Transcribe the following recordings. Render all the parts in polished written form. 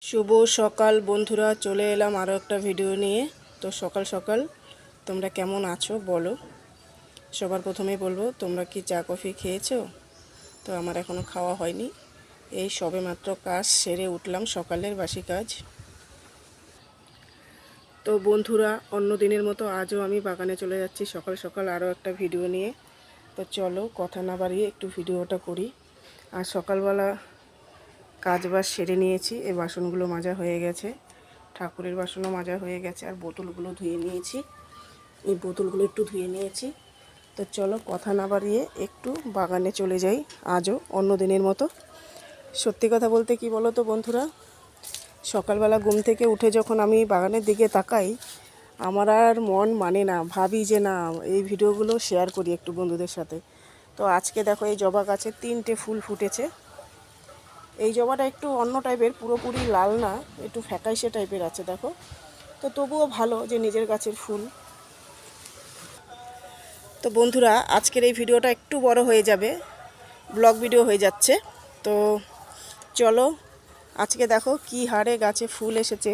শুভ সকাল বন্ধুরা, চলে এলাম আরও একটা ভিডিও নিয়ে। তো সকাল সকাল তোমরা কেমন আছো বলো। সবার প্রথমেই বলবো, তোমরা কি চা কফি খেয়েছো? তো আমার এখনও খাওয়া হয়নি, এই সবে মাত্র কাজ সেরে উঠলাম, সকালের বাসি কাজ। তো বন্ধুরা, অন্য দিনের মতো আজও আমি বাগানে চলে যাচ্ছি সকাল সকাল আরও একটা ভিডিও নিয়ে। তো চলো কথা না বাড়িয়ে একটু ভিডিওটা করি। আর সকালবেলা কাজ বাজ সেরে নিয়েছি, এই বাসনগুলো মাজা হয়ে গেছে, ঠাকুরের বাসনও মাজা হয়ে গেছে, আর বোতলগুলো ধুয়ে নিয়েছি, এই বোতলগুলো একটু ধুয়ে নিয়েছি। তো চলো কথা না বাড়িয়ে একটু বাগানে চলে যাই আজও অন্য দিনের মতো। সত্যি কথা বলতে কি বলো তো বন্ধুরা, সকালবেলা ঘুম থেকে উঠে যখন আমি বাগানের দিকে তাকাই, আমার আর মন মানে না, ভাবি যে না এই ভিডিওগুলো শেয়ার করি একটু বন্ধুদের সাথে। তো আজকে দেখো এই জবা গাছে 3টে ফুল ফুটেছে। এই জবাটা একটু অন্য টাইপের, পুরোপুরি লাল না, একটু ফ্যাকাইশে টাইপের আছে দেখো। তো তবুও ভালো যে নিজের গাছের ফুল। তো বন্ধুরা, আজকের এই ভিডিওটা একটু বড় হয়ে যাবে, ব্লগ ভিডিও হয়ে যাচ্ছে। তো চলো আজকে দেখো কি হারে গাছে ফুল এসেছে,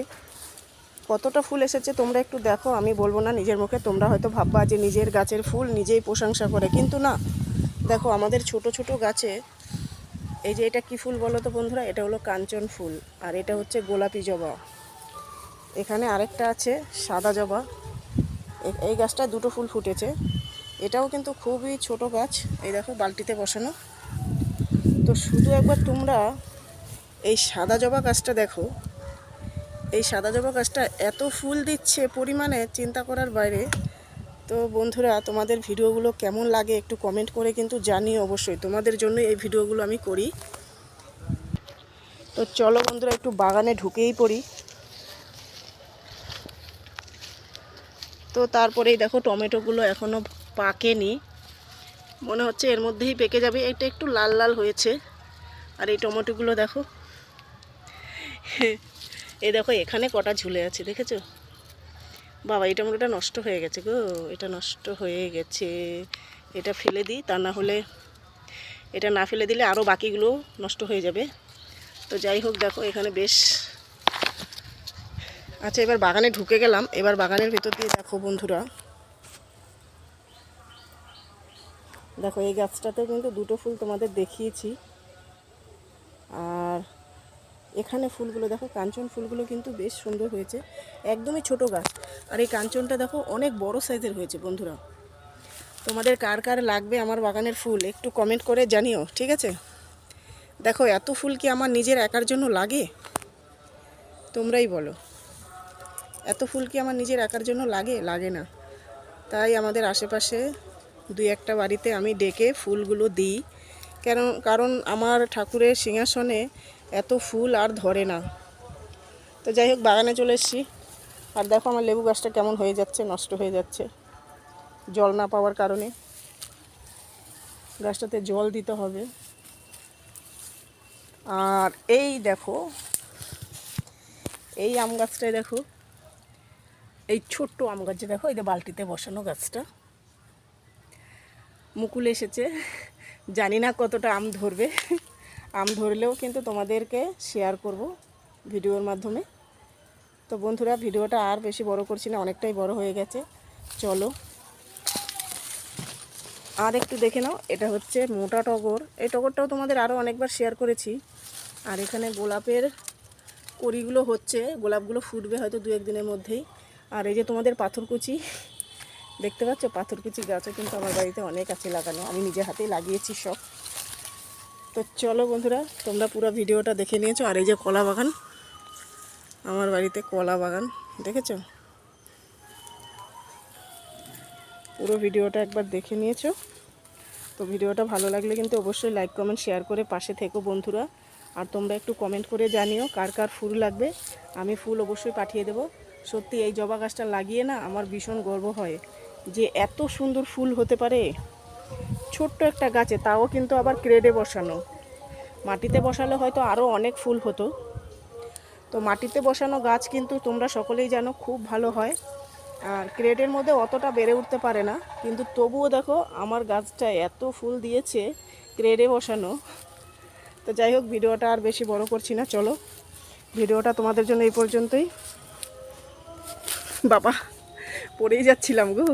কতটা ফুল এসেছে তোমরা একটু দেখো। আমি বলবো না নিজের মুখে, তোমরা হয়তো ভাববা যে নিজের গাছের ফুল নিজেই প্রশংসা করে, কিন্তু না। দেখো আমাদের ছোট ছোট গাছে, এই যে এটা কি ফুল বলো তো বন্ধুরা, এটা হলো কাঞ্চন ফুল, আর এটা হচ্ছে গোলাপি জবা। এখানে আরেকটা আছে সাদা জবা। এই গাছটা দুটো ফুল ফুটেছে, এটাও কিন্তু খুবই ছোট গাছ। এই দেখো বালতিতে বসানো। তো শুধু একবার তোমরা এই সাদা জবা গাছটা দেখো, এই সাদা জবা গাছটা এত ফুল দিচ্ছে পরিমাণে চিন্তা করার বাইরে। তো বন্ধুরা, তোমাদের ভিডিওগুলো কেমন লাগে একটু কমেন্ট করে কিন্তু জানিও অবশ্যই, তোমাদের জন্য এই ভিডিওগুলো আমি করি। তো চলো বন্ধুরা একটু বাগানে ঢুকেই পড়ি। তো তারপরেই দেখো টমেটোগুলো এখনও পাকেনি, মনে হচ্ছে এর মধ্যেই পেকে যাবে। এটা একটু লাল লাল হয়েছে, আর এই টমেটোগুলো দেখো, এই দেখো এখানে কটা ঝুলে আছে দেখেছো? বাবা, এই টমেটোটা নষ্ট হয়ে গেছে গো, এটা নষ্ট হয়ে গেছে। এটা ফেলে দিই, তা না হলে, এটা না ফেলে দিলে আরও বাকিগুলো নষ্ট হয়ে যাবে। তো যাই হোক, দেখো এখানে বেশ আচ্ছা। এবার বাগানে ঢুকে গেলাম, এবার বাগানের ভেতর দিয়ে দেখো বন্ধুরা, দেখো এই গাছটাতেও কিন্তু দুটো ফুল তোমাদের দেখিয়েছি। আর এখানে ফুলগুলো দেখো, কাঞ্চন ফুলগুলো কিন্তু বেশ সুন্দর হয়েছে, একদমই ছোট গাছ। আর এই কাঞ্চনটা দেখো অনেক বড় সাইজের হয়েছে বন্ধুরা। তোমাদের কার কার লাগবে আমার বাগানের ফুল একটু কমেন্ট করে জানিও, ঠিক আছে? দেখো এত ফুল কি আমার নিজের একার জন্য লাগে? তোমরাই বলো, এত ফুল কি আমার নিজের একার জন্য লাগে? লাগে না। তাই আমাদের আশেপাশে দুই একটা বাড়িতে আমি ডেকে ফুলগুলো দিই, কারণ আমার ঠাকুরের সিংহাসনে এত ফুল আর ধরে না। তো যাই হোক, বাগানে চলে এসেছি। আর দেখো আমার লেবু গাছটা কেমন হয়ে যাচ্ছে, নষ্ট হয়ে যাচ্ছে জল না পাওয়ার কারণে। গাছটাতে জল দিতে হবে। আর এই দেখো এই আম গাছটায় দেখো, এই ছোট্ট আম গাছে দেখো, এই যে বালতিতে বসানো গাছটা মুকুল এসেছে। জানি না কতটা আম ধরবে, আম ধরলেও কিন্তু তোমাদেরকে শেয়ার করব ভিডিওর মাধ্যমে। তো বন্ধুরা, ভিডিওটা আর বেশি বড় করছি না, অনেকটাই বড় হয়ে গেছে। চলো আর একটু দেখে নাও। এটা হচ্ছে মোটা টগর, এই টগরটাও তোমাদের আরও অনেকবার শেয়ার করেছি। আর এখানে গোলাপের কড়িগুলো হচ্ছে, গোলাপগুলো ফুটবে হয়তো 2-1 দিনের মধ্যেই। আর এই যে তোমাদের পাথরকুচি দেখতে পাচ্ছ, পাথরকুচি গাছও কিন্তু আমার বাড়িতে অনেক আছে লাগানো, আমি নিজে হাতেই লাগিয়েছি সব। তো চলো বন্ধুরা, তোমরা পুরো ভিডিওটা দেখে নিয়েছো। আর এই যে কলা বাগান, আমার বাড়িতে কলা বাগান দেখেছো, পুরো ভিডিওটা একবার দেখে নিয়েছো। তো ভিডিওটা ভালো লাগলে কিন্তু অবশ্যই লাইক কমেন্ট শেয়ার করে পাশে থেকো বন্ধুরা। আর তোমরা একটু কমেন্ট করে জানিও কার কার ফুল লাগবে, আমি ফুল অবশ্যই পাঠিয়ে দেব। সত্যি এই জবা গাছটা লাগিয়ে না আমার ভীষণ গর্ব হয় যে এত সুন্দর ফুল হতে পারে ছোট্ট একটা গাছে, তাও কিন্তু আবার ক্রেডে বসানো। মাটিতে বসালে হয়তো আরও অনেক ফুল হতো। তো মাটিতে বসানো গাছ কিন্তু তোমরা সকলেই জানো খুব ভালো হয়, আর ক্রেডের মধ্যে অতটা বেড়ে উঠতে পারে না, কিন্তু তবুও দেখো আমার গাছটা এত ফুল দিয়েছে ক্রেডে বসানো। তো যাই হোক, ভিডিওটা আর বেশি বড় করছি না, চলো ভিডিওটা তোমাদের জন্য এই পর্যন্তই। বাবা পড়েই যাচ্ছিলাম গো।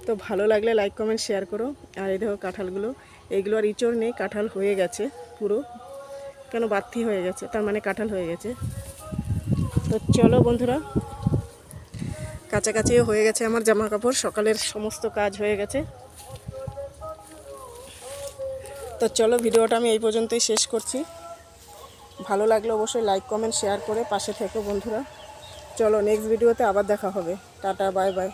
তো ভালো লাগলে লাইক কমেন্ট শেয়ার করো। আর এই দেখো কাঁঠালগুলো, এইগুলো আর ইঁচড় নেই, কাঁঠাল হয়ে গেছে পুরো, কেন বাতি হয়ে গেছে, তার মানে কাঁঠাল হয়ে গেছে। তো চলো বন্ধুরা, কাছাকাছিও হয়ে গেছে আমার জামা কাপড়, সকালের সমস্ত কাজ হয়ে গেছে। তো চলো ভিডিওটা আমি এই পর্যন্তই শেষ করছি। ভালো লাগলে অবশ্যই লাইক কমেন্ট শেয়ার করে পাশে থেকো বন্ধুরা। চলো নেক্সট ভিডিওতে আবার দেখা হবে। Tata, bye bye.